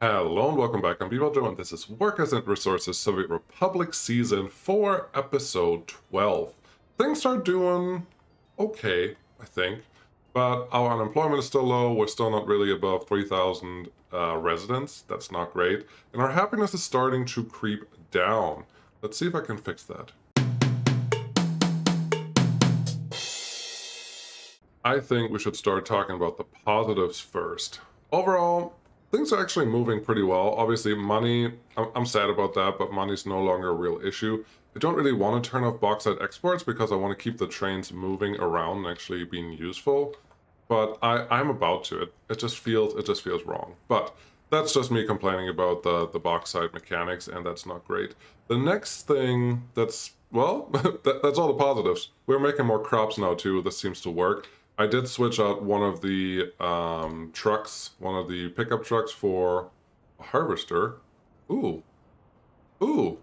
Hello and welcome back. I'm Joe, and this is Workers and Resources Soviet Republic Season 4, Episode 12. Things are doing okay, I think, but our unemployment is still low. We're still not really above 3,000 residents. That's not great. And our happiness is starting to creep down. Let's see if I can fix that. I think we should start talking about the positives first. Overall, things are actually moving pretty well. Obviously, money, I'm sad about that, but money's no longer a real issue. I don't really want to turn off bauxite exports because I want to keep the trains moving around and actually being useful. But I'm about to. It just feels wrong. But that's just me complaining about the bauxite mechanics, and that's not great. The next thing that's, well, that's all the positives. We're making more crops now too. This seems to work. I did switch out one of the trucks, one of the pickup trucks for a harvester. Ooh, ooh.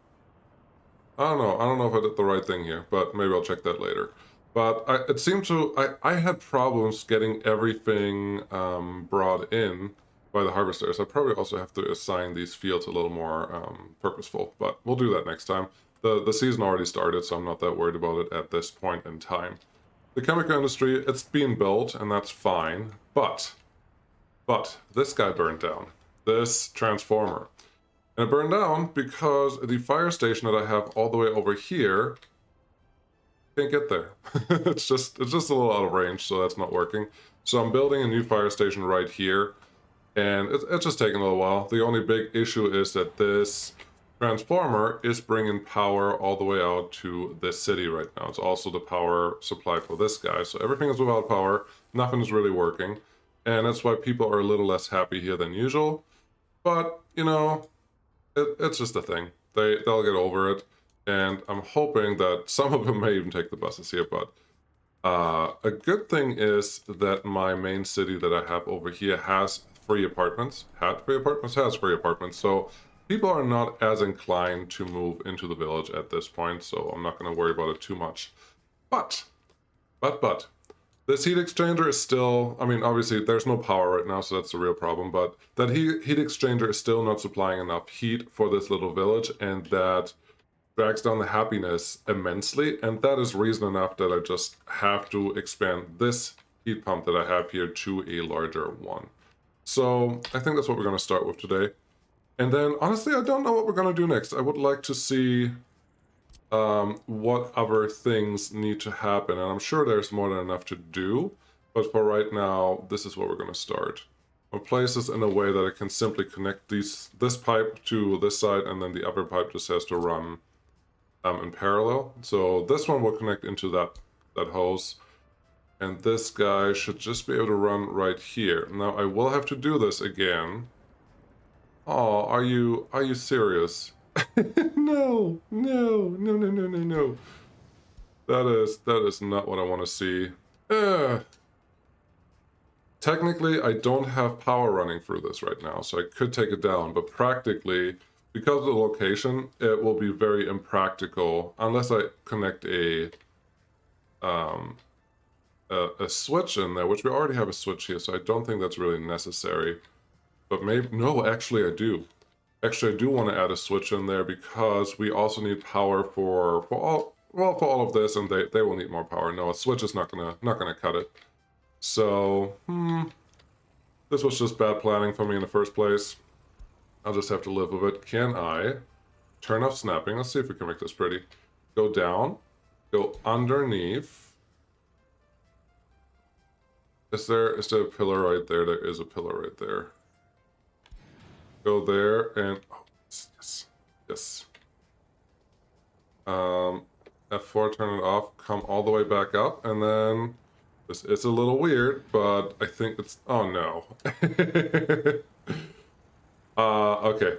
I don't know. I don't know if I did the right thing here, but maybe I'll check that later. But it seemed to, I had problems getting everything brought in by the harvesters. I probably also have to assign these fields a little more purposeful, but we'll do that next time. The season already started, so I'm not that worried about it at this point in time. The chemical industry, it's being built, and that's fine, but this guy burned down. This transformer. And it burned down because the fire station that I have all the way over here can't get there. It's just a little out of range, so that's not working. So I'm building a new fire station right here, and it's just taking a little while. The only big issue is that this transformer is bringing power all the way out to this city right now. It's also the power supply for this guy. So everything is without power. Nothing is really working. And that's why people are a little less happy here than usual. But, you know, it's just a thing. They'll get over it. And I'm hoping that some of them may even take the buses here. But a good thing is that my main city that I have over here has free apartments. Has free apartments. So people are not as inclined to move into the village at this point, so I'm not going to worry about it too much. But, this heat exchanger is still, I mean, obviously there's no power right now, so that's the real problem, but that heat exchanger is still not supplying enough heat for this little village, and that drags down the happiness immensely, and that is reason enough that I just have to expand this heat pump that I have here to a larger one. So I think that's what we're going to start with today. And then, honestly, I don't know what we're going to do next. I would like to see what other things need to happen. And I'm sure there's more than enough to do. But for right now, this is what we're going to start. I'll place this in a way that I can simply connect this pipe to this side, and then the other pipe just has to run in parallel. So this one will connect into that hose. And this guy should just be able to run right here. Now, I will have to do this again. Oh, are you serious? No, no, no, no, no, no, no. That is not what I want to see. Technically, I don't have power running through this right now, so I could take it down, but practically, because of the location, it will be very impractical unless I connect a switch in there, which we already have a switch here, so I don't think that's really necessary. But maybe, no, actually I do. Actually, I do want to add a switch in there because we also need power for all of this, and they will need more power. No, a switch is not gonna cut it. So, this was just bad planning for me in the first place. I'll just have to live with it. Can I turn off snapping? Let's see if we can make this pretty. Go down, go underneath. Is there a pillar right there? There is a pillar right there. Go there and yes. F4, turn it off, come all the way back up, and then this is a little weird, but I think it's, oh no. Okay.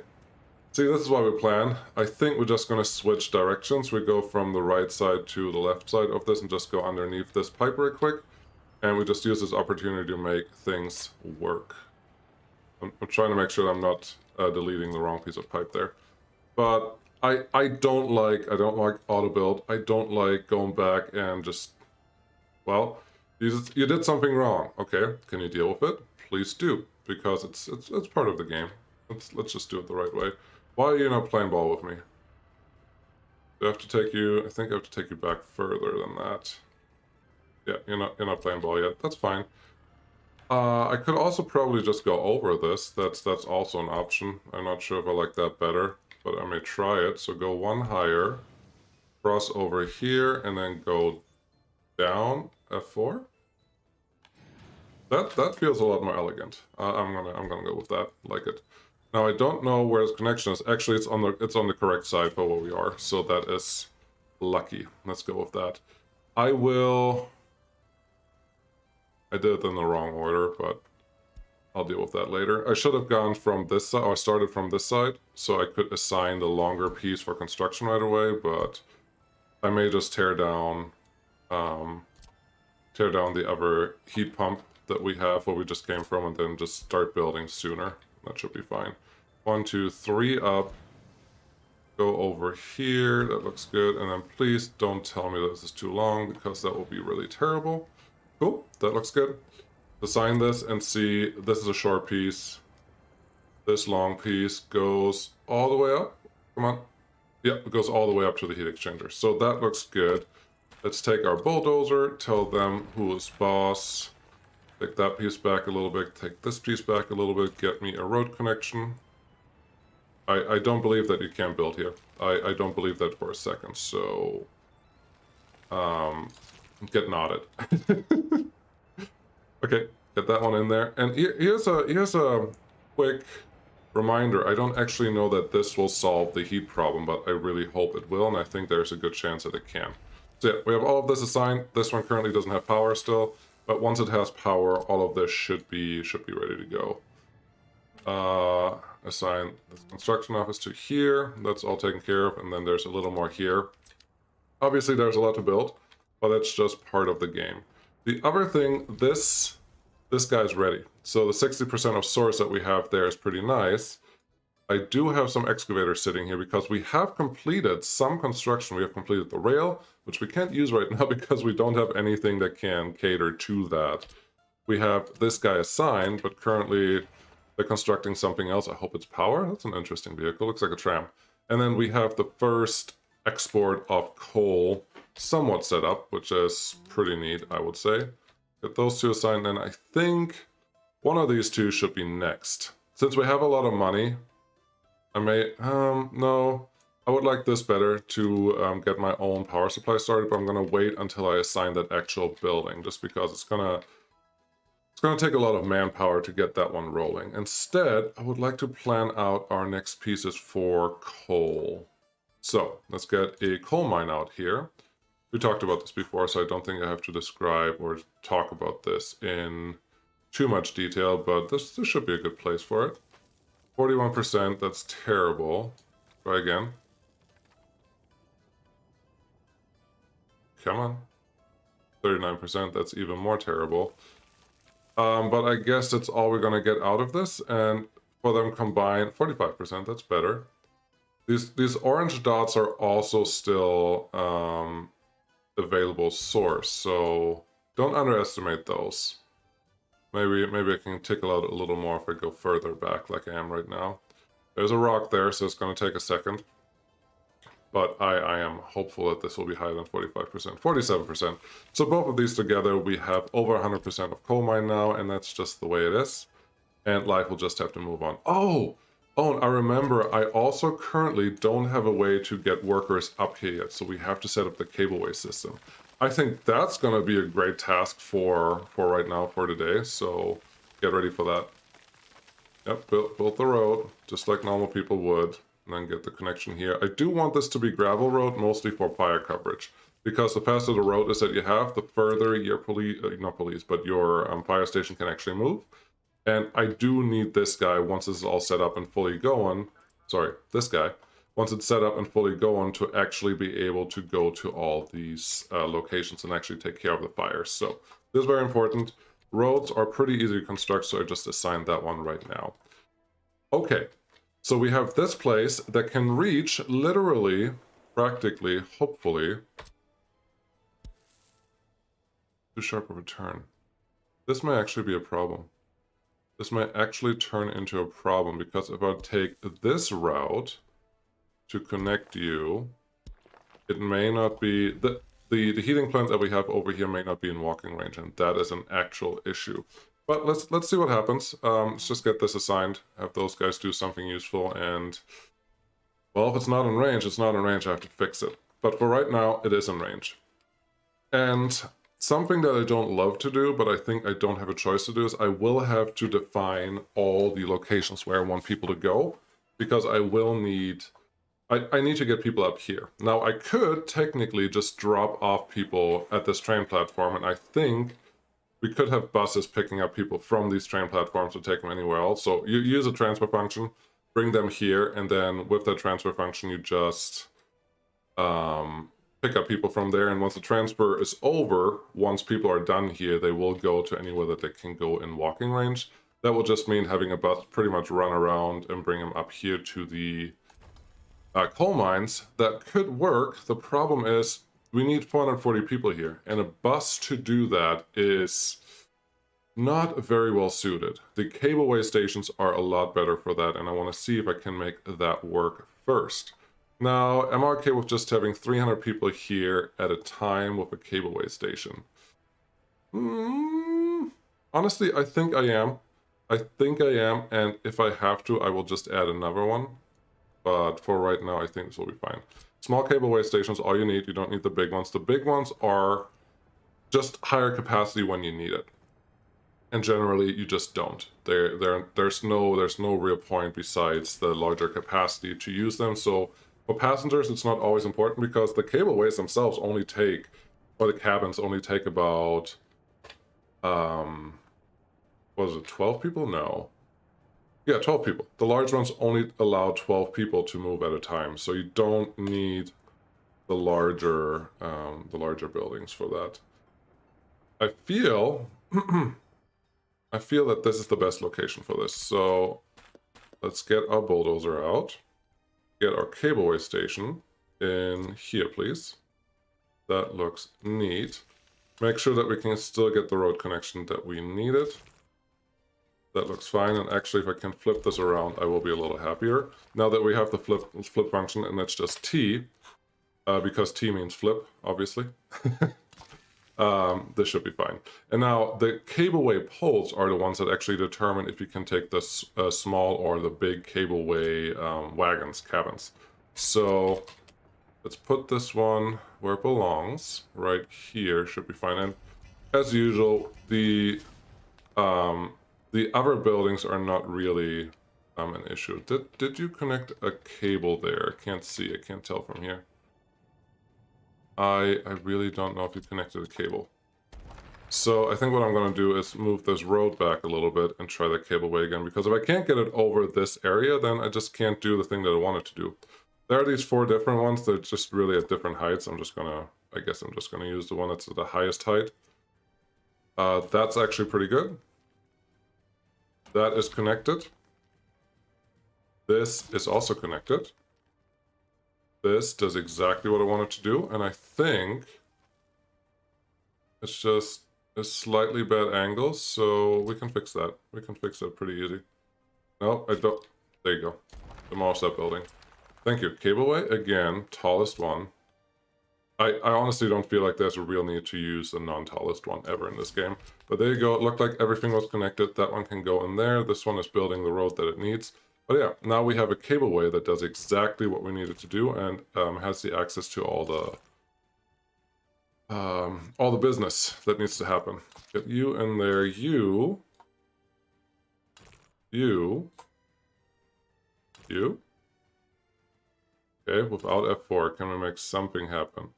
See, this is what we plan. I think we're just gonna switch directions. We go from the right side to the left side of this and just go underneath this pipe real quick. And we just use this opportunity to make things work. I'm trying to make sure I'm not deleting the wrong piece of pipe there. But I don't like auto build. I don't like going back and just, well, you did something wrong. Okay, can you deal with it? Please do, because it's part of the game. Let's just do it the right way. Why are you not playing ball with me? Do I have to take you? I think I have to take you back further than that. Yeah, you're not playing ball yet. That's fine. I could also probably just go over this. That's also an option. I'm not sure if I like that better, but I may try it. So go one higher, cross over here, and then go down F4. That feels a lot more elegant. I'm gonna go with that. Like it. Now I don't know where its connection is. Actually, it's on the correct side for where we are. So that is lucky. Let's go with that. I did it in the wrong order, but I'll deal with that later. I should have gone from this side, or I started from this side, so I could assign the longer piece for construction right away, but I may just tear down the other heat pump that we have where we just came from and then just start building sooner. That should be fine. 1, 2, 3 up. Go over here. That looks good. And then please don't tell me that this is too long because that will be really terrible. Cool. That looks good. Design this and see. This is a short piece. This long piece goes all the way up. Come on. Yep, it goes all the way up to the heat exchanger. So that looks good. Let's take our bulldozer, tell them who is boss. Take that piece back a little bit, take this piece back a little bit, get me a road connection. I don't believe that you can build here. I don't believe that for a second, so... get nodded. Okay, get that one in there. And here's a quick reminder. I don't actually know that this will solve the heat problem, but I really hope it will, and I think there's a good chance that it can. So yeah, we have all of this assigned. This one currently doesn't have power still, but once it has power, all of this should be ready to go. Assign the construction office to here. That's all taken care of, and then there's a little more here. Obviously, there's a lot to build, but that's just part of the game. The other thing, this guy's ready. So the 60% of source that we have there is pretty nice. I do have some excavators sitting here because we have completed some construction. We have completed the rail, which we can't use right now because we don't have anything that can cater to that. We have this guy assigned, but currently they're constructing something else. I hope it's power. That's an interesting vehicle. Looks like a tram. And then we have the first export of coal somewhat set up, which is pretty neat, I would say. Get those two assigned, and I think one of these two should be next. Since we have a lot of money, I may, no, I would like this better to get my own power supply started, but I'm gonna wait until I assign that actual building, just because it's gonna take a lot of manpower to get that one rolling. Instead, I would like to plan out our next pieces for coal. So let's get a coal mine out here. We talked about this before, so I don't think I have to describe or talk about this in too much detail, but this should be a good place for it. 41%, that's terrible. Try again. Come on. 39%, that's even more terrible. But I guess that's all we're gonna get out of this, and for them combined, 45%, that's better. These orange dots are also still available source, so don't underestimate those. Maybe I can tickle out a little more if I go further back like I am right now. There's a rock there, so it's going to take a second. But I am hopeful that this will be higher than 45%, 47%. So both of these together, we have over 100% of coal mine now, and that's just the way it is. And life will just have to move on. Oh, and I remember I also currently don't have a way to get workers up here yet, so we have to set up the Cableway system. I think that's going to be a great task for right now, for today, so get ready for that. Yep, build the road, just like normal people would, and then get the connection here. I do want this to be gravel road, mostly for fire coverage, because the faster the road is that you have, the further your your fire station can actually move. And I do need this guy once this is all set up and fully going. Sorry, this guy. Once it's set up and fully going to actually be able to go to all these locations and actually take care of the fires. So this is very important. Roads are pretty easy to construct, so I just assigned that one right now. Okay, so we have this place that can reach literally, practically, hopefully, too sharp of a turn. This may actually be a problem. this might actually turn into a problem, because if I take this route to connect you, it may not be the heating plant that we have over here may not be in walking range, and that is an actual issue. But let's see what happens. Let's just get this assigned, have those guys do something useful, and well, if it's not in range, it's not in range. I have to fix it. But for right now, it is in range. And something that I don't love to do, but I think I don't have a choice to do, is I will have to define all the locations where I want people to go, because I will need... I need to get people up here. Now, I could technically just drop off people at this train platform, and I think we could have buses picking up people from these train platforms to take them anywhere else. So you use a transfer function, bring them here, and then with that transfer function, you just pick up people from there. And once the transfer is over, once people are done here, they will go to anywhere that they can go in walking range. That will just mean having a bus pretty much run around and bring them up here to the coal mines. That could work. The problem is we need 440 people here, and a bus to do that is not very well suited. The Cableway stations are a lot better for that, and I want to see if I can make that work first. Now, am I okay with just having 300 people here at a time with a Cableway station? Honestly, I think I am. And if I have to, I will just add another one. But for right now, I think this will be fine. Small Cableway stations, all you need. You don't need the big ones. The big ones are just higher capacity when you need it. And generally, you just don't. There's no real point besides the larger capacity to use them. So for passengers, it's not always important, because the cableways themselves only take, or the cabins only take about, what was it, 12 people? No. Yeah, 12 people. The large ones only allow 12 people to move at a time, so you don't need the larger buildings for that. I feel that this is the best location for this. So let's get our bulldozer out, get our Cableway station in here, please. That looks neat. Make sure that we can still get the road connection that we needed. That looks fine, and actually if I can flip this around, I will be a little happier. Now that we have the flip function, and that's just T, because T means flip, obviously. This should be fine. And now the Cableway poles are the ones that actually determine if you can take the small or the big Cableway cabins. So let's put this one where it belongs. Right here should be fine. And as usual, the other buildings are not really an issue. Did you connect a cable there? I can't see. I can't tell from here. I really don't know if you connected a cable. So I think what I'm going to do is move this road back a little bit and try the Cableway again, because if I can't get it over this area, then I just can't do the thing that I wanted to do. There are these 4 different ones. They're just really at different heights. I guess I'm just going to use the one that's at the highest height. That's actually pretty good. That is connected. This is also connected. This does exactly what I wanted to do, and I think it's just a slightly bad angle, so we can fix that. We can fix that pretty easy. No, I don't. There you go. Demolish that building. Thank you. Cableway, again, tallest one. I honestly don't feel like there's a real need to use the non-tallest one ever in this game. But there you go. It looked like everything was connected. That one can go in there. This one is building the road that it needs. But yeah, now we have a Cableway that does exactly what we needed to do, and has the access to all the business that needs to happen. Get you in there. You. Okay, without F4, can we make something happen?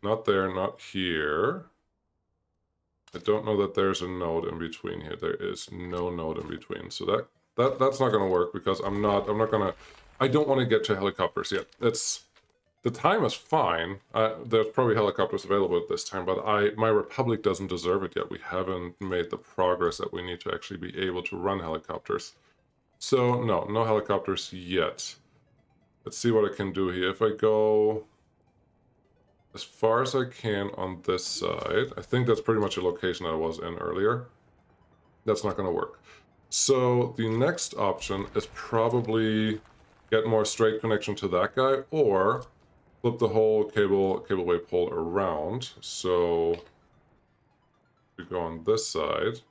Not there, not here. I don't know that there's a node in between here. There is no node in between. So that's not going to work, because I don't want to get to helicopters yet. The time is fine. There's probably helicopters available at this time, but my Republic doesn't deserve it yet. We haven't made the progress that we need to actually be able to run helicopters. So no helicopters yet. Let's see what I can do here. If I go as far as I can on this side, I think that's pretty much a location that I was in earlier. That's not going to work. So the next option is probably get more straight connection to that guy, or flip the whole cableway pole around. So we go on this side.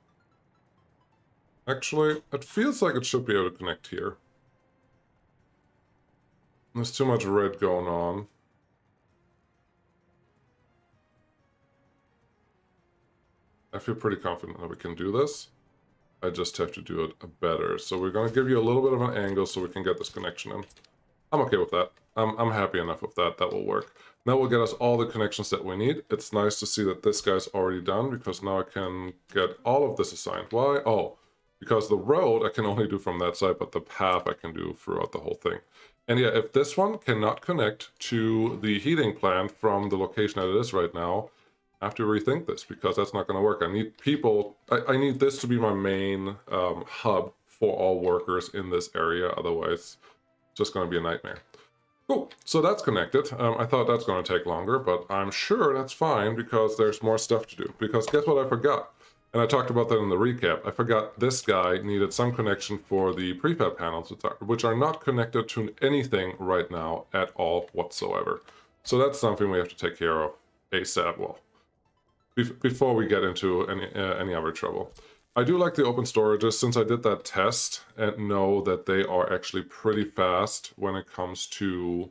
Actually, it feels like it should be able to connect here. There's too much red going on. I feel pretty confident that we can do this. I just have to do it better. So we're going to give you a little bit of an angle so we can get this connection in. I'm okay with that. I'm happy enough with that. That will work. That will get us all the connections that we need. It's nice to see that this guy's already done, because now I can get all of this assigned. Why? Oh, because the road I can only do from that side, but the path I can do throughout the whole thing. And yeah, if this one cannot connect to the heating plant from the location that it is right now, I have to rethink this, because that's not going to work. I need people, I need this to be my main hub for all workers in this area. Otherwise, it's just going to be a nightmare. Cool, so that's connected. I thought that's going to take longer, but I'm sure that's fine, because there's more stuff to do. Because guess what I forgot? And I talked about that in the recap. I forgot this guy needed some connection for the prefab panels, which are not connected to anything right now at all whatsoever. So that's something we have to take care of ASAP. Well, before we get into any other trouble. I do like the open storages, since I did that test and know that they are actually pretty fast when it comes to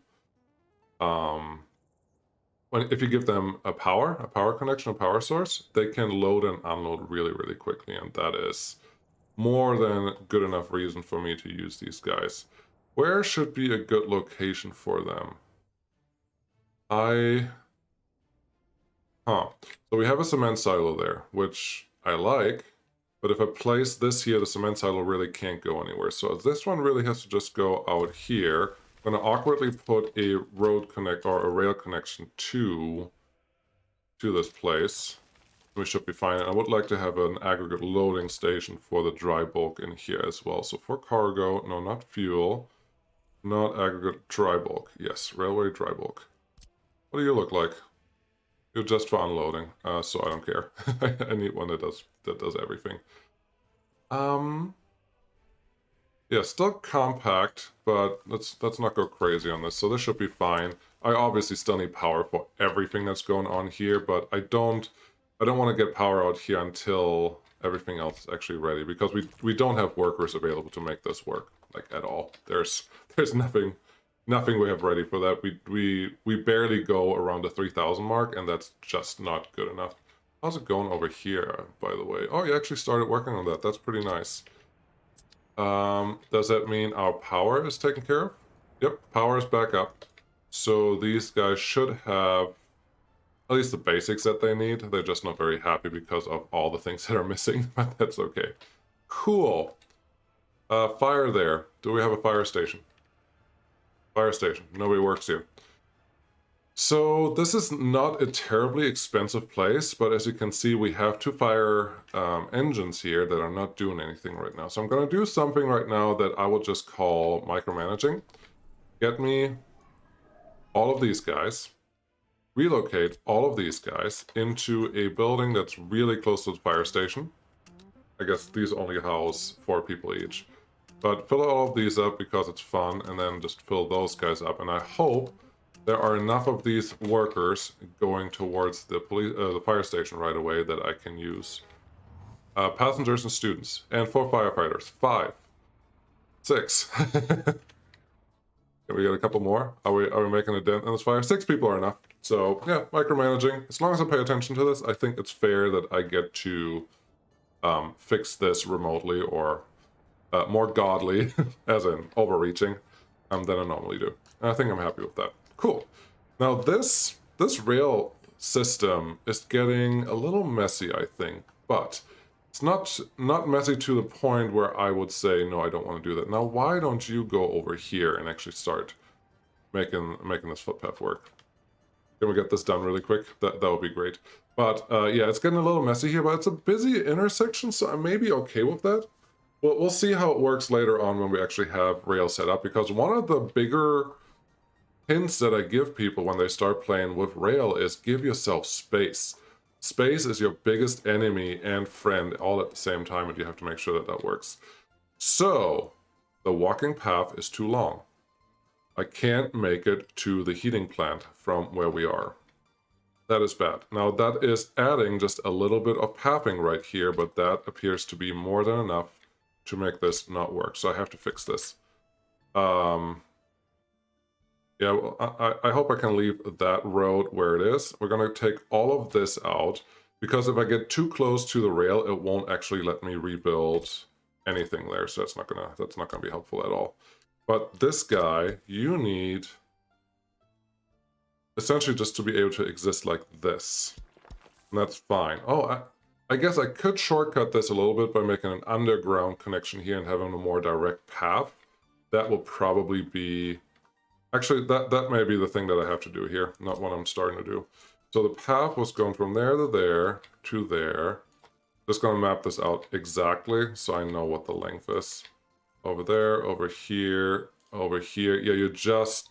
if you give them a power connection, a power source, they can load and unload really, really quickly, and that is more than good enough reason for me to use these guys. Where should be a good location for them? So we have a cement silo there, which I like, but if I place this here, the cement silo really can't go anywhere. So this one really has to just go out here. I'm going to awkwardly put a road connect or a rail connection to this place. We should be fine. I would like to have an aggregate loading station for the dry bulk in here as well. So for cargo, no, not fuel, not aggregate, dry bulk. Yes, railway dry bulk. What do you look like? You're just for unloading, so I don't care. I need one that does everything. Yeah, still compact, but let's not go crazy on this. So this should be fine. I obviously still need power for everything that's going on here, but I don't want to get power out here until everything else is actually ready, because we don't have workers available to make this work, like, at all. There's nothing we have ready for that. We barely go around the 3,000 mark, and that's just not good enough. How's it going over here, by the way? Oh, you actually started working on that. That's pretty nice. Does that mean our power is taken care of? Yep, power is back up. So these guys should have at least the basics that they need. They're just not very happy because of all the things that are missing, but that's okay. Cool. Fire there. Do we have a fire station? Fire station. Nobody works here. So this is not a terribly expensive place, but as you can see, we have two fire engines here that are not doing anything right now. So I'm going to do something right now that I will just call micromanaging. Get me all of these guys, relocate all of these guys into a building that's really close to the fire station. I guess these only house 4 people each. But fill all of these up because it's fun, and then just fill those guys up. And I hope there are enough of these workers going towards the fire station right away that I can use. Passengers and students, and 4 firefighters. 5, 6. Can we get a couple more? Are we making a dent in this fire? 6 people are enough. So yeah, micromanaging. As long as I pay attention to this, I think it's fair that I get to fix this remotely, or more godly, as in overreaching, than I normally do. And I think I'm happy with that. Cool. Now this rail system is getting a little messy, I think, but it's not messy to the point where I would say, no, I don't want to do that. Now, why don't you go over here and actually start making this footpath work? Can we get this done really quick? That would be great. But yeah, it's getting a little messy here, but it's a busy intersection, so I may be okay with that. We'll see how it works later on when we actually have rail set up, because one of the bigger hints that I give people when they start playing with rail is give yourself space. Space is your biggest enemy and friend all at the same time, and you have to make sure that that works. So, the walking path is too long. I can't make it to the heating plant from where we are. That is bad. Now, that is adding just a little bit of pathing right here, but that appears to be more than enough to make this not work. So I have to fix this. Yeah, well, I hope I can leave that road where it is. We're going to take all of this out, because if I get too close to the rail, it won't actually let me rebuild anything there. So that's not gonna be helpful at all. But this guy, you need essentially just to be able to exist like this. And that's fine. Oh, I guess I could shortcut this a little bit by making an underground connection here and having a more direct path. That will probably be... Actually, that may be the thing that I have to do here, not what I'm starting to do. So the path was going from there to there to there. Just going to map this out exactly so I know what the length is. Over there, over here, over here. Yeah, you just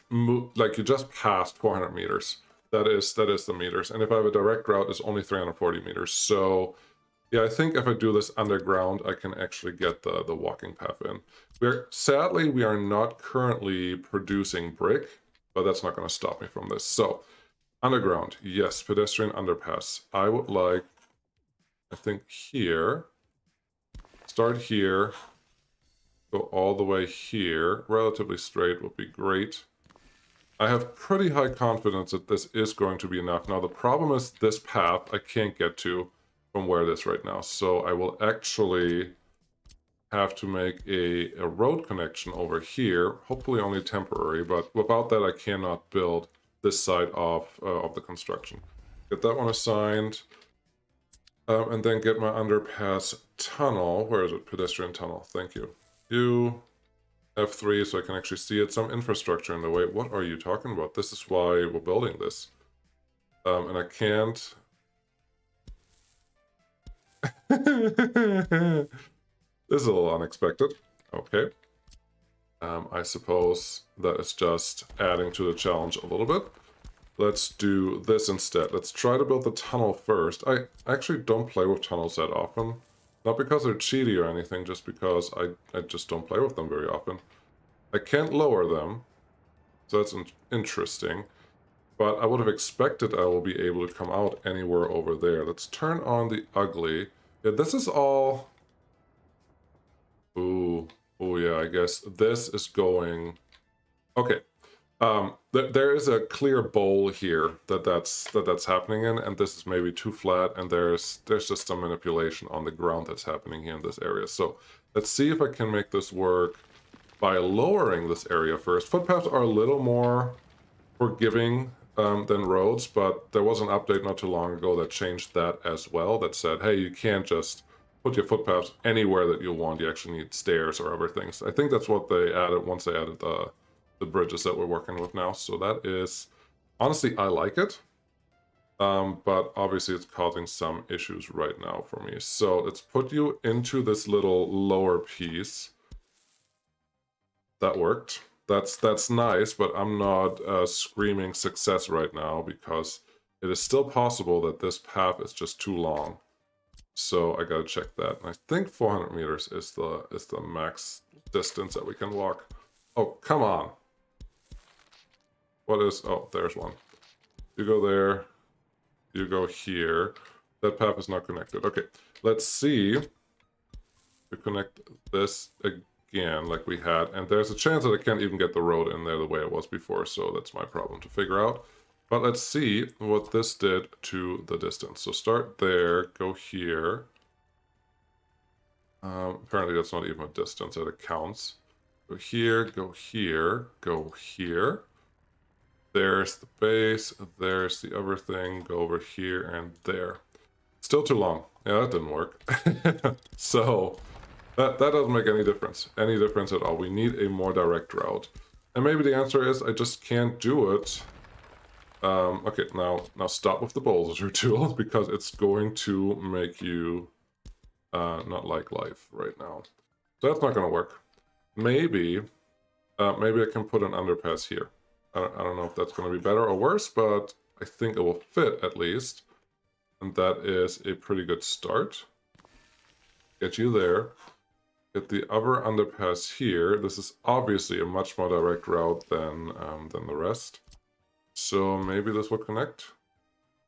moved, like you just passed 400 meters. That is the meters. And if I have a direct route, it's only 340 meters. So yeah, I think if I do this underground, I can actually get the walking path in. Sadly, we are not currently producing brick, but that's not going to stop me from this. So, underground, yes, pedestrian underpass. I would like, I think here, start here, go all the way here, relatively straight would be great. I have pretty high confidence that this is going to be enough. Now, the problem is this path I can't get to from where it is right now. So I will actually have to make a road connection over here, hopefully only temporary, but without that I cannot build this side of the construction. Get that one assigned, and then get my underpass tunnel. Where is it? Pedestrian tunnel. Thank you. You F3 so I can actually see it. Some infrastructure in the way. What are you talking about? This is why we're building this. And I can't... This is a little unexpected. Okay. I suppose that is just adding to the challenge a little bit. Let's do this instead. Let's try to build the tunnel first. I actually don't play with tunnels that often. Not because they're cheaty or anything, just because I just don't play with them very often. I can't lower them, so that's interesting. But I would have expected I will be able to come out anywhere over there. Let's turn on the ugly. Yeah, this is all... Ooh, oh yeah, I guess this is going... Okay, there is a clear bowl here that's happening in, and this is maybe too flat, and there's just some manipulation on the ground that's happening here in this area. So let's see if I can make this work by lowering this area first. Footpaths are a little more forgiving than roads, but there was an update not too long ago that changed that as well, that said, hey, you can't just put your footpaths anywhere that you want. You actually need stairs or other things. I think that's what they added once they added the bridges that we're working with now. So that is, honestly, I like it. But obviously it's causing some issues right now for me. So let's put you into this little lower piece. That worked. That's nice, but I'm not screaming success right now because it is still possible that this path is just too long. So I gotta check that. And I think 400 meters is the max distance that we can walk. Oh, come on. What is... Oh, there's one. You go there. You go here. That path is not connected. Okay, let's see. To connect this again like we had. And there's a chance that I can't even get the road in there the way it was before. So that's my problem to figure out. But let's see what this did to the distance. So start there. Go here. Apparently that's not even a distance that it counts. Go here. Go here. Go here. There's the base, there's the other thing, go over here and there. Still too long. Yeah, that didn't work. So, that doesn't make any difference at all. We need a more direct route. And maybe the answer is I just can't do it. Okay, now stop with the bulldozer tool, because it's going to make you not like life right now. So that's not going to work. Maybe I can put an underpass here. I don't know if that's going to be better or worse, but I think it will fit at least. And that is a pretty good start. Get you there. Get the other underpass here. This is obviously a much more direct route than the rest. So maybe this will connect.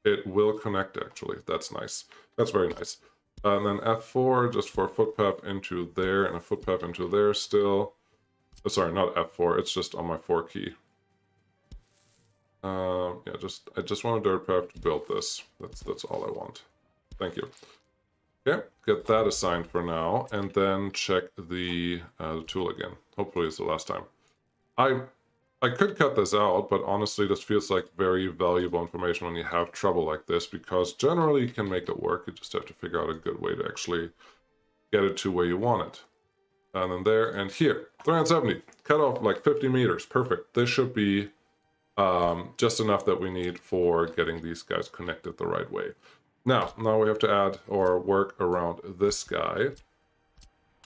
It will connect, actually. That's nice. That's very nice. And then F4 just for a footpath into there and a footpath into there still. Oh, sorry, not F4. It's just on my 4 key. Yeah, I just want a dirt path to build this. That's all I want. Thank you. Okay, get that assigned for now, and then check the tool again. Hopefully it's the last time. I could cut this out, but honestly, this feels like very valuable information when you have trouble like this, because generally you can make it work. You just have to figure out a good way to actually get it to where you want it. And then there and here, 370, cut off like 50 meters, perfect. This should be just enough that we need for getting these guys connected the right way. Now we have to add or work around this guy.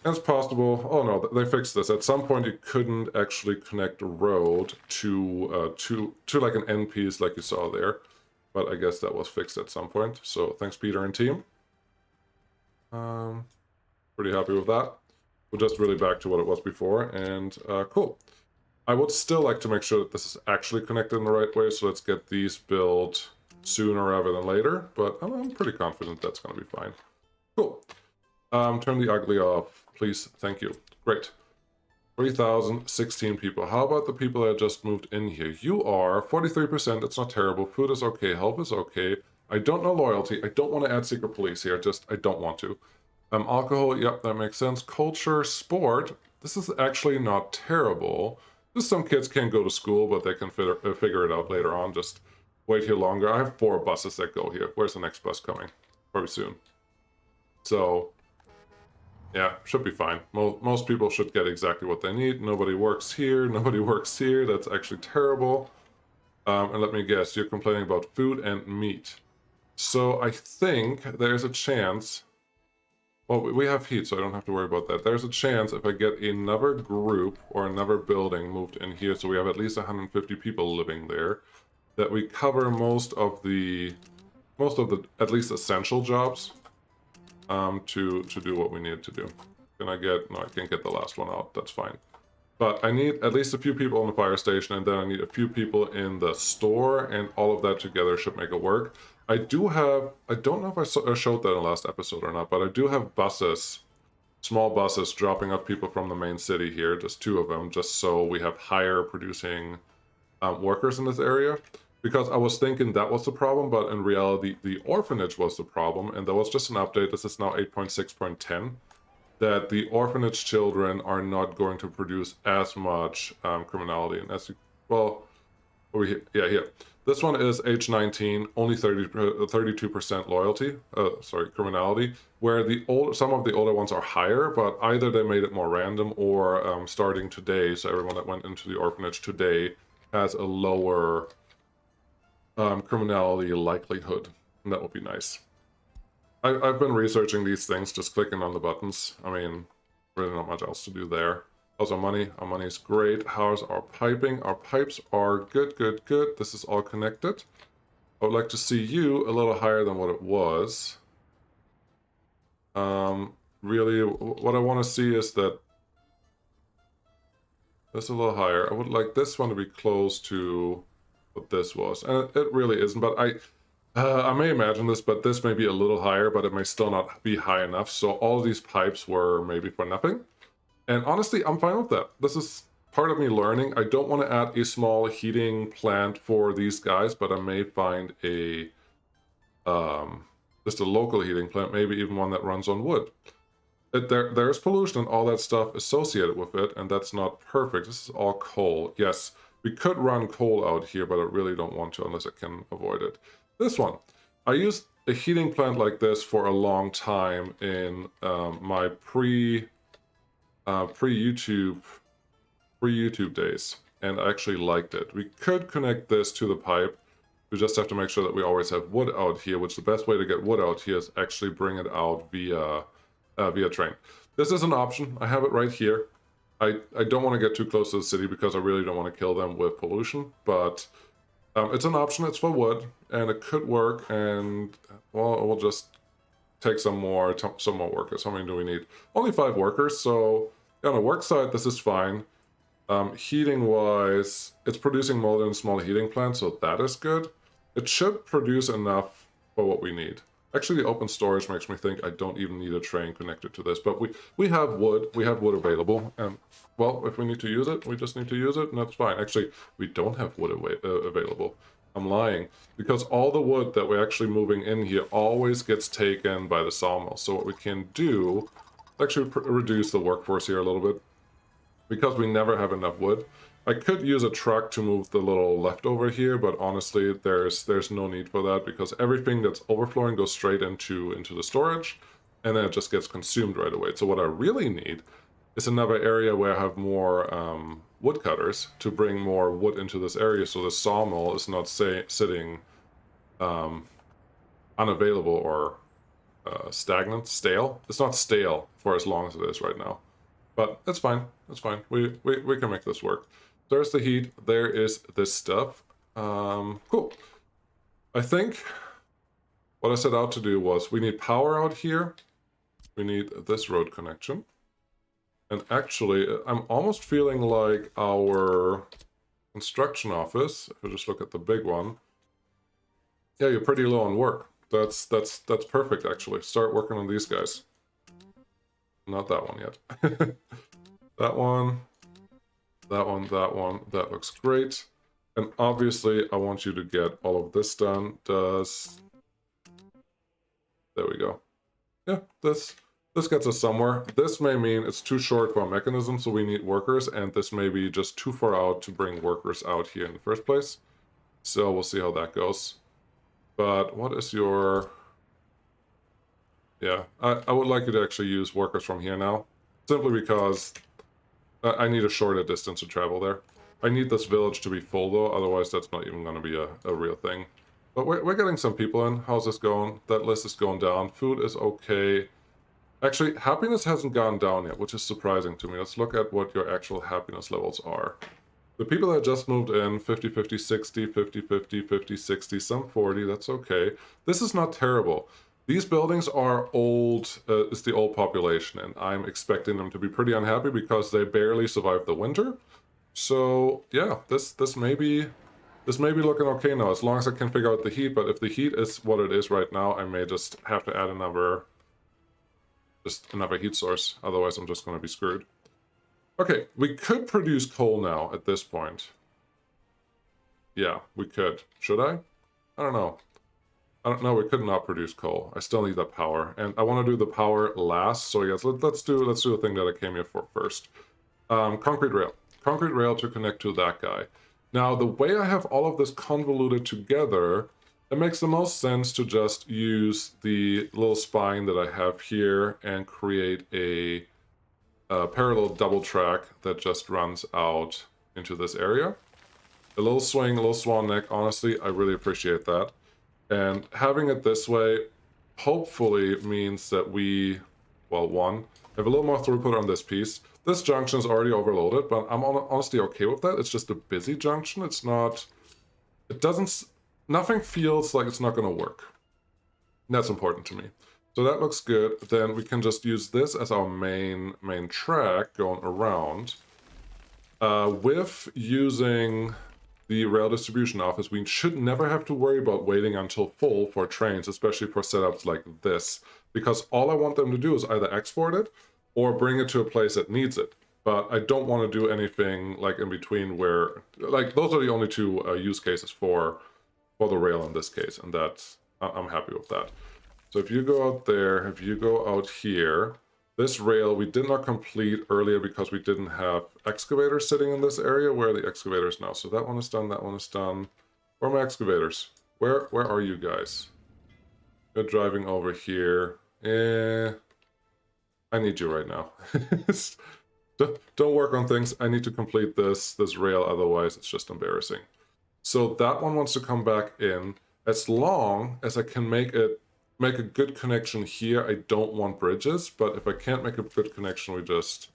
It's possible. Oh no, they fixed this. At some point, you couldn't actually connect a road to like an end piece, like you saw there. But I guess that was fixed at some point. So thanks, Peter and team. Pretty happy with that. We're just really back to what it was before, and cool. I would still like to make sure that this is actually connected in the right way. So let's get these built sooner rather than later. But I'm pretty confident that's going to be fine. Cool. Turn the ugly off, please. Thank you. Great. 3,016 people. How about the people that just moved in here? You are 43%. It's not terrible. Food is okay. Health is okay. I don't know loyalty. I don't want to add secret police here. I don't want to. Alcohol. Yep, that makes sense. Culture, sport. This is actually not terrible. Just some kids can't go to school, but they can figure it out later on. Just wait here longer. I have 4 buses that go here. Where's the next bus coming? Probably soon. So yeah, should be fine. Most people should get exactly what they need. Nobody works here. Nobody works here. That's actually terrible. And let me guess, you're complaining about food and meat. So I think there's a chance. Well, we have heat, so I don't have to worry about that. There's a chance if I get another group or another building moved in here, so we have at least 150 people living there, that we cover most of the at least essential jobs. To do what we need to do. Can I get... No, I can't get the last one out. That's fine. But I need at least a few people in the fire station, and then I need a few people in the store, and all of that together should make it work. I do have... I don't know if I showed that in the last episode or not, but I do have buses, small buses, dropping off people from the main city here, just 2 of them, just so we have higher producing workers in this area. Because I was thinking that was the problem, but in reality, the orphanage was the problem, and there was just an update. This is now 8.6.10, that the orphanage children are not going to produce as much criminality. And as you, well, over here, yeah, here. This one is age 19, only 32% loyalty, criminality, where some of the older ones are higher, but either they made it more random or starting today, so everyone that went into the orphanage today has a lower criminality likelihood, and that would be nice. I've been researching these things, just clicking on the buttons. I mean, really not much else to do there. How's our money? Our money is great. How's our piping? Our pipes are good, good, good. This is all connected. I would like to see you a little higher than what it was. Really, what I want to see is that this a little higher. I would like this one to be close to what this was, and it really isn't, but I may imagine this, but this may be a little higher, but it may still not be high enough, so all these pipes were maybe for nothing, and honestly, I'm fine with that. This is part of me learning. I don't want to add a small heating plant for these guys, but I may find a just a local heating plant, maybe even one that runs on wood. There's pollution and all that stuff associated with it, and that's not perfect. This is all coal. Yes, we could run coal out here, but I really don't want to unless I can avoid it. This one. I used a heating plant like this for a long time in my pre-YouTube days, and I actually liked it. We could connect this to the pipe. We just have to make sure that we always have wood out here, which the best way to get wood out here is actually bring it out via train. This is an option. I have it right here. I don't want to get too close to the city because I really don't want to kill them with pollution, but It's an option, it's for wood, and it could work, and, well, we'll just take some more workers. How many do we need? Only 5 workers, so on the work side, this is fine. Heating-wise, it's producing more than a small heating plant, so that is good. It should produce enough for what we need. Actually, the open storage makes me think I don't even need a train connected to this, but we have wood. We have wood available, and, well, if we need to use it, we just need to use it, and that's fine. Actually, we don't have wood available. I'm lying, because all the wood that we're actually moving in here always gets taken by the sawmill. So what we can do, actually reduce the workforce here a little bit, because we never have enough wood. I could use a truck to move the little leftover here, but honestly, there's no need for that, because everything that's overflowing goes straight into the storage, and then it just gets consumed right away. So what I really need is another area where I have more woodcutters to bring more wood into this area, so the sawmill is not sitting unavailable or stagnant, stale. It's not stale for as long as it is right now. But that's fine. That's fine. We can make this work. There's the heat. There is this stuff. Cool. I think what I set out to do was we need power out here. We need this road connection. And actually, I'm almost feeling like our construction office, if we just look at the big one, yeah, you're pretty low on work. That's perfect, actually. Start working on these guys. Not that one yet. That one, that one, that one. That looks great. And obviously, I want you to get all of this done. There we go. Yeah, this gets us somewhere. This may mean it's too short for a mechanism, so we need workers, and this may be just too far out to bring workers out here in the first place. So we'll see how that goes. But what is your... Yeah, I would like you to actually use workers from here now, simply because I need a shorter distance to travel there. I need this village to be full, though, otherwise that's not even going to be a real thing. But we're getting some people in. How's this going? That list is going down. Food is okay. Actually, happiness hasn't gone down yet, which is surprising to me. Let's look at what your actual happiness levels are. The people that just moved in, 50, 50, 60, 50, 50, 50, 60, some 40, that's okay. This is not terrible. These buildings are old, it's the old population, and I'm expecting them to be pretty unhappy because they barely survived the winter. So, yeah, this may be looking okay now, as long as I can figure out the heat, but if the heat is what it is right now, I may just have to add another heat source, otherwise I'm just going to be screwed. Okay, we could produce coal now at this point. Yeah, we could. Should I? I don't know. I don't know, we could not produce coal. I still need that power. And I want to do the power last, so yes, let's do the thing that I came here for first. Concrete rail. Concrete rail to connect to that guy. Now, the way I have all of this convoluted together, it makes the most sense to just use the little spine that I have here and create a parallel double track that just runs out into this area. A little swing, a little swan neck. Honestly, I really appreciate that. And having it this way hopefully means that we, well, one, have a little more throughput on this piece. This junction is already overloaded, but I'm honestly okay with that. It's just a busy junction. It's not, nothing feels like it's not going to work. And that's important to me. So that looks good. Then we can just use this as our main track going around. With using the rail distribution office, we should never have to worry about waiting until full for trains, especially for setups like this, because all I want them to do is either export it or bring it to a place that needs it. But I don't want to do anything like in between where, like, those are the only two use cases for the rail in this case, and that's, I'm happy with that. So if you go out there, if you go out here, this rail we did not complete earlier because we didn't have excavators sitting in this area. Where are the excavators now? So that one is done, that one is done. Where are my excavators? Where are you guys? You're driving over here. I need you right now. Don't work on things. I need to complete this rail, otherwise it's just embarrassing. So that one wants to come back in. As long as I can make a good connection here. I don't want bridges, but if I can't make a good connection, we just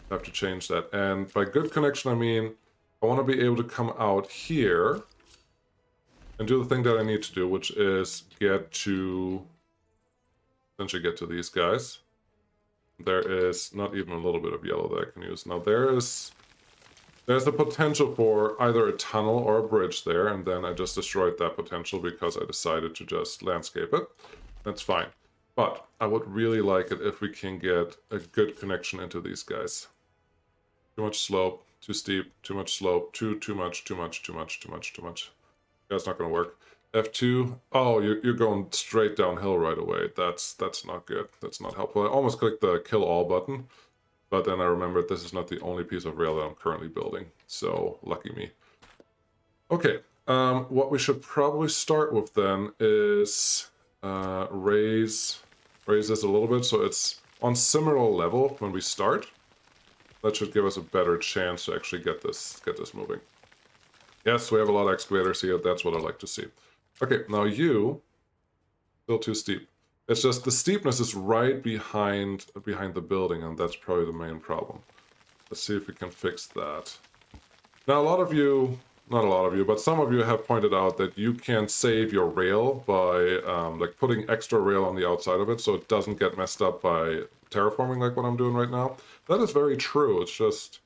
have to change that. And by good connection, I mean I want to be able to come out here and do the thing that I need to do, which is get to, essentially get to these guys. There is not even a little bit of yellow that I can use. Now there's the potential for either a tunnel or a bridge there, and then I just destroyed that potential because I decided to just landscape it. That's fine. But I would really like it if we can get a good connection into these guys. Too much slope, too steep, too much slope, too much. That's not going to work. F2. Oh, you're going straight downhill right away. That's not good. That's not helpful. I almost clicked the kill all button, but then I remembered this is not the only piece of rail that I'm currently building. So lucky me. Okay. What we should probably start with then is raise this a little bit so it's on similar level when we start. That should give us a better chance to actually get this moving. Yes, we have a lot of excavators here. That's what I like to see. Okay, now you still too steep. It's just the steepness is right behind the building, and that's probably the main problem. Let's see if we can fix that. Now, a lot of you, not a lot of you, but some of you have pointed out that you can save your rail by like putting extra rail on the outside of it so it doesn't get messed up by terraforming like what I'm doing right now. That is very true. It's just,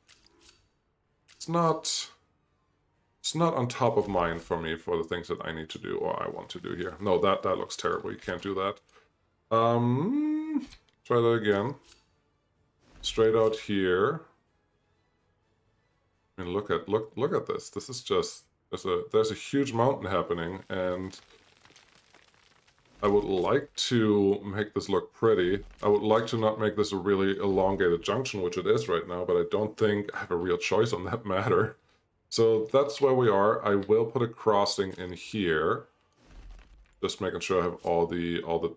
it's not on top of mind for me for the things that I need to do or I want to do here. No, that looks terrible. You can't do that. Try that again. Straight out here. I mean, look at this. This is just there's a huge mountain happening, and I would like to make this look pretty. I would like to not make this a really elongated junction, which it is right now, but I don't think I have a real choice on that matter. So that's where we are. I will put a crossing in here. Just making sure I have all the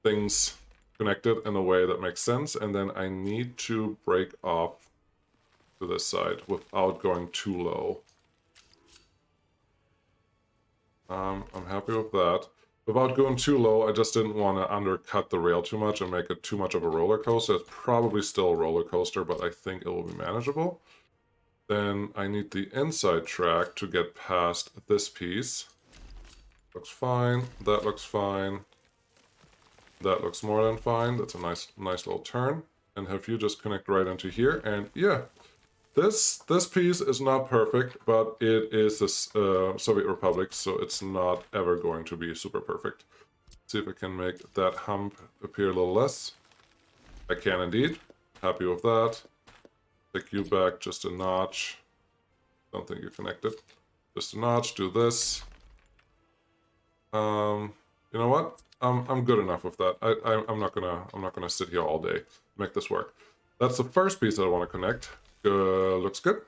things connected in a way that makes sense. And then I need to break off to this side without going too low. I'm happy with that. Without going too low, I just didn't want to undercut the rail too much and make it too much of a roller coaster. It's probably still a roller coaster, but I think it will be manageable. Then I need the inside track to get past this piece. Looks fine. That looks fine. That looks more than fine. That's a nice little turn. And have you just connect right into here. And yeah, this piece is not perfect, but it is the Soviet Republic, so it's not ever going to be super perfect. Let's see if I can make that hump appear a little less. I can indeed. Happy with that. Take you back just a notch. Don't think you're connected. Just a notch. Do this. You know what? I'm good enough with that. I'm not gonna sit here all day. Make this work. That's the first piece that I want to connect. Looks good.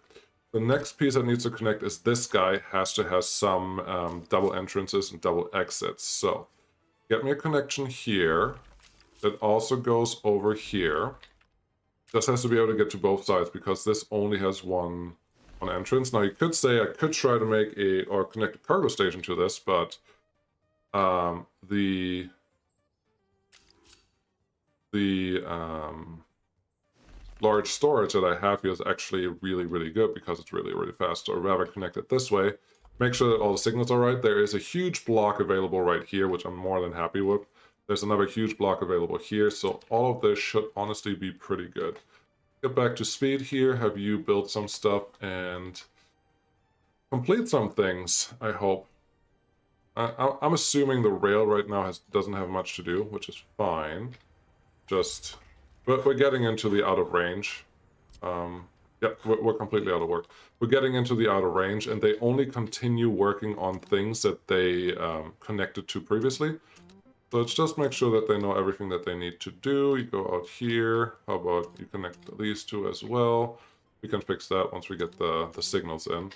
The next piece that needs to connect is this guy. Has to have some double entrances and double exits. So get me a connection here. That also goes over here. Just has to be able to get to both sides because this only has one entrance. Now you could say I could try to make or connect a cargo station to this, but the large storage that I have here is actually really good because it's really fast. So I'd rather connect it this way. Make sure that all the signals are right. There is a huge block available right here, which I'm more than happy with. There's another huge block available here, so all of this should honestly be pretty good. Get back to speed here, have you build some stuff and complete some things, I hope. I'm assuming the rail right now doesn't have much to do, which is fine. But we're getting into the out of range. Yep, we're completely out of work. We're getting into the out of range, and they only continue working on things that they connected to previously. So let's just make sure that they know everything that they need to do. You go out here. How about you connect these two as well? We can fix that once we get the signals in.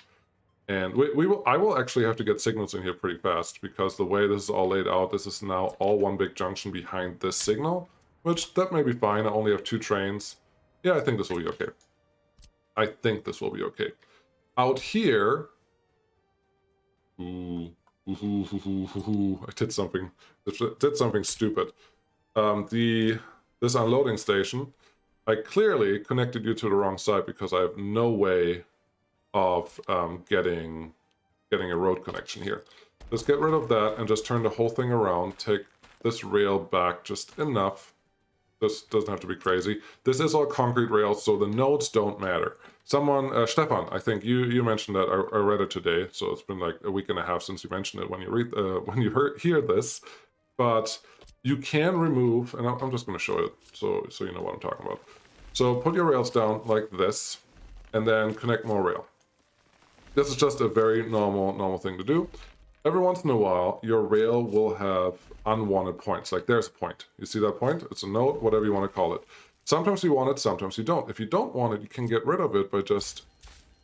And I will actually have to get signals in here pretty fast because the way this is all laid out, this is now all one big junction behind this signal, which that may be fine. I only have 2 trains. Yeah, I think this will be okay. I think this will be okay. Out here, I did something stupid. This unloading station, I clearly connected you to the wrong side because I have no way of getting a road connection here. Just get rid of that and just turn the whole thing around. Take this rail back just enough. This doesn't have to be crazy. This is all concrete rails, so the nodes don't matter. Someone, Stefan, I think you mentioned that. I read it today, so it's been like a week and a half since you mentioned it when you read when you hear this. But you can remove, and I'm just going to show it so you know what I'm talking about. So put your rails down like this, and then connect more rail. This is just a very normal thing to do. Every once in a while, your rail will have unwanted points. Like there's a point. You see that point? It's a node, whatever you want to call it. Sometimes you want it, sometimes you don't. If you don't want it, you can get rid of it by just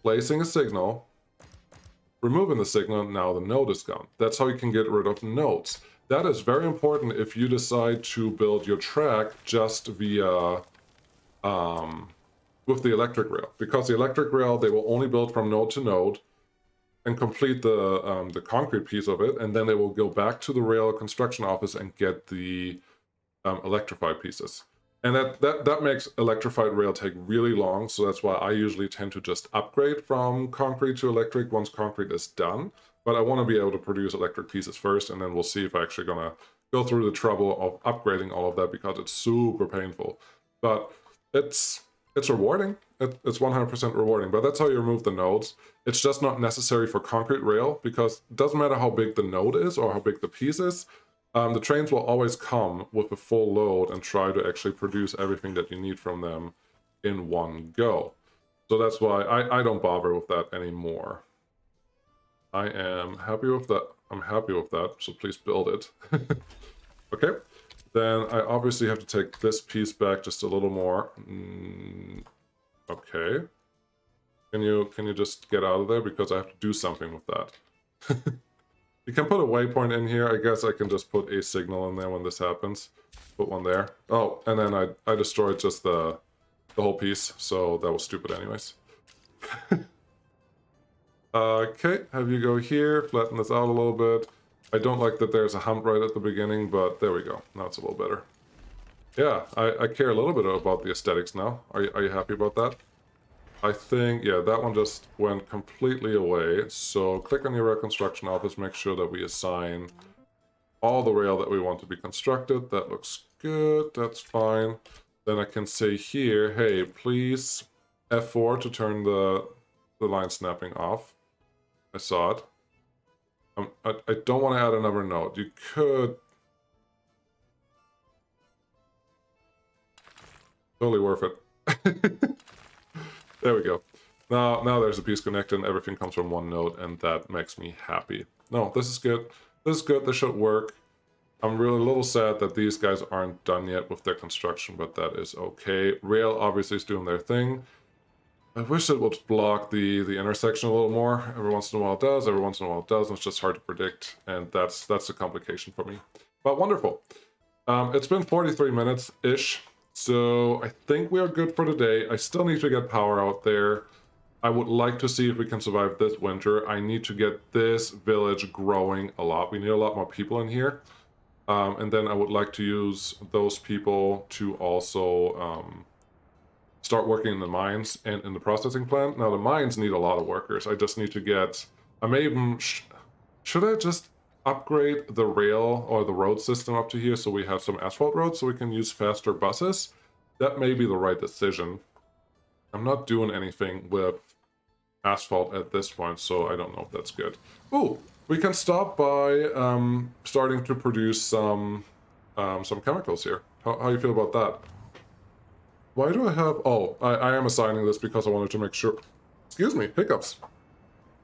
placing a signal, removing the signal, and now the node is gone. That's how you can get rid of nodes. That is very important if you decide to build your track just via with the electric rail, because the electric rail, they will only build from node to node and complete the concrete piece of it, and then they will go back to the rail construction office and get the electrified pieces. And that makes electrified rail take really long, so that's why I usually tend to just upgrade from concrete to electric once concrete is done. But I want to be able to produce electric pieces first, and then we'll see if I'm actually going to go through the trouble of upgrading all of that, because it's super painful. But it's rewarding. It's 100% rewarding, but that's how you remove the nodes. It's just not necessary for concrete rail, because it doesn't matter how big the node is or how big the piece is. The trains will always come with a full load and try to actually produce everything that you need from them in one go. So that's why I don't bother with that anymore. I am happy with that. I'm happy with that, so please build it. Okay. Then I obviously have to take this piece back just a little more. Okay. Can you just get out of there, because I have to do something with that. You can put a waypoint in here. I guess I can just put a signal in there when this happens. Put one there. Oh, and then I destroyed just the whole piece, so that was stupid anyways. Okay, have you go here, flatten this out a little bit. I don't like that there's a hump right at the beginning, but there we go. Now it's a little better. Yeah, I care a little bit about the aesthetics now. Are you happy about that? I think, yeah, that one just went completely away. So click on your rail construction office, make sure that we assign all the rail that we want to be constructed. That looks good, that's fine. Then I can say here, hey, please F4 to turn the line snapping off. I saw it. I don't want to add another node. You could... Totally worth it. There we go. Now there's a piece connected and everything comes from one node, and that makes me happy. No, this is good. This is good. This should work. I'm really a little sad that these guys aren't done yet with their construction, but that is okay. Rail obviously is doing their thing. I wish it would block the intersection a little more. Every once in a while it does, every once in a while it doesn't. It's just hard to predict, and that's the complication for me. But wonderful. It's been 43 minutes-ish, so I think we are good for today. I still need to get power out there. I would like to see if we can survive this winter. I need to get this village growing a lot. We need a lot more people in here. And then I would like to use those people to also start working in the mines and in the processing plant. Now, the mines need a lot of workers. I just need to get... I may even... should I just upgrade the rail or the road system up to here so we have some asphalt roads so we can use faster buses? That may be the right decision. I'm not doing anything with asphalt at this point, so I don't know if that's good. Ooh, we can stop by starting to produce some chemicals here. How you feel about that? Why do I have... Oh, I am assigning this because I wanted to make sure... Excuse me, hiccups.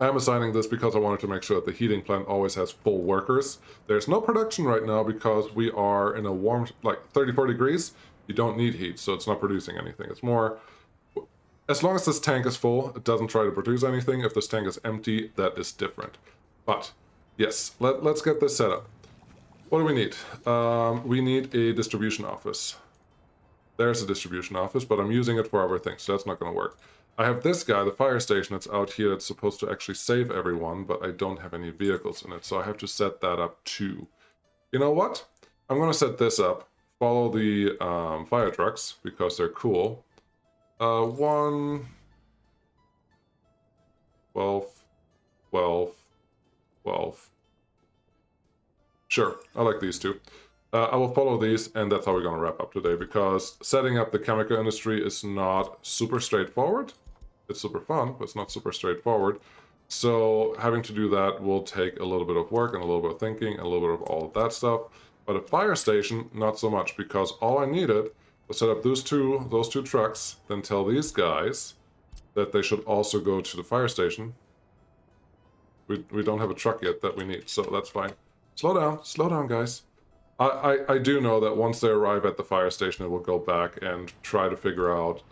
I am assigning this because I wanted to make sure that the heating plant always has full workers. There's no production right now because we are in a warm, like 34 degrees. You don't need heat, so it's not producing anything. It's more... As long as this tank is full, it doesn't try to produce anything. If this tank is empty, that is different. But, yes, let's get this set up. What do we need? We need a distribution office. There's a distribution office, but I'm using it for other things, so that's not going to work. I have this guy, the fire station, that's out here. It's supposed to actually save everyone, but I don't have any vehicles in it, so I have to set that up too. You know what? I'm going to set this up. Follow the fire trucks, because they're cool. 1, 12, 12, 12, Sure, I like these two. I will follow these, and that's how we're going to wrap up today, because setting up the chemical industry is not super straightforward. It's super fun, but it's not super straightforward. So having to do that will take a little bit of work and a little bit of thinking and a little bit of all of that stuff. But a fire station, not so much, because all I needed was set up those two trucks, then tell these guys that they should also go to the fire station. We don't have a truck yet that we need, so that's fine. Slow down, guys. I do know that once they arrive at the fire station, it will go back and try to figure out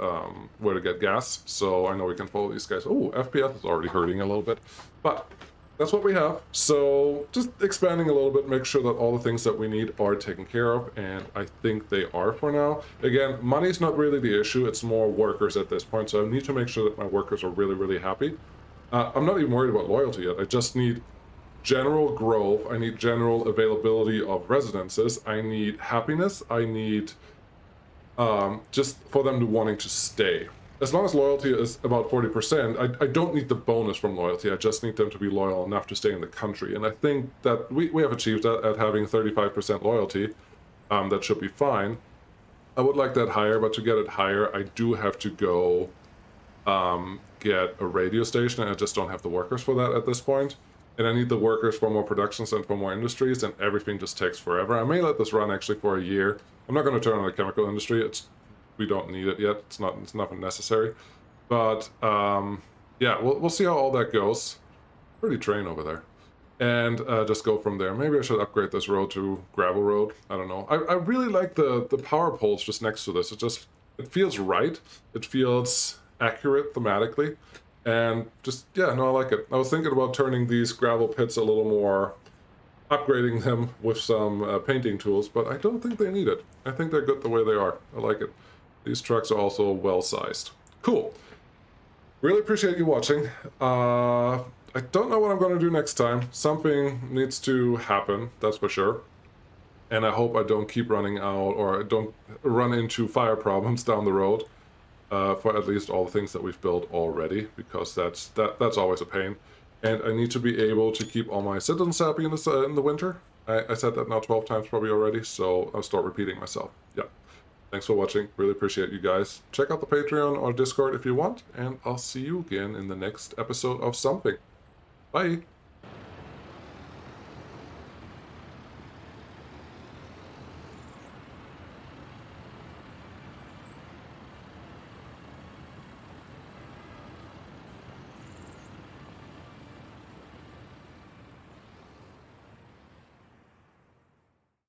where to get gas. So I know we can follow these guys. Oh, FPS is already hurting a little bit. But that's what we have. So just expanding a little bit, make sure that all the things that we need are taken care of. And I think they are for now. Again, money's not really the issue. It's more workers at this point. So I need to make sure that my workers are really, really happy. I'm not even worried about loyalty yet. I just need general growth, I need general availability of residences, I need happiness, I need just for them to wanting to stay. As long as loyalty is about 40%, I don't need the bonus from loyalty, I just need them to be loyal enough to stay in the country. And I think that we have achieved that at having 35% loyalty. That should be fine. I would like that higher, but to get it higher, I do have to go get a radio station, and I just don't have the workers for that at this point. And I need the workers for more productions and for more industries, and everything just takes forever. I may let this run actually for a year. I'm not going to turn on the chemical industry. We don't need it yet. It's nothing necessary. But yeah, we'll see how all that goes. Pretty train over there. And just go from there. Maybe I should upgrade this road to gravel road. I don't know. I really like the power poles just next to this. It feels right. It feels accurate thematically. And just, yeah, no, I like it. I was thinking about turning these gravel pits a little more, upgrading them with some painting tools, but I don't think they need it. I think they're good the way they are. I like it. These trucks are also well-sized. Cool. Really appreciate you watching. I don't know what I'm going to do next time. Something needs to happen, that's for sure. And I hope I don't keep running out, or I don't run into fire problems down the road. For at least all the things that we've built already, because that's always a pain. And I need to be able to keep all my citizens happy in the winter. I said that now 12 times probably already, so I'll start repeating myself. Yeah. Thanks for watching. Really appreciate you guys. Check out the Patreon or Discord if you want, and I'll see you again in the next episode of something. Bye.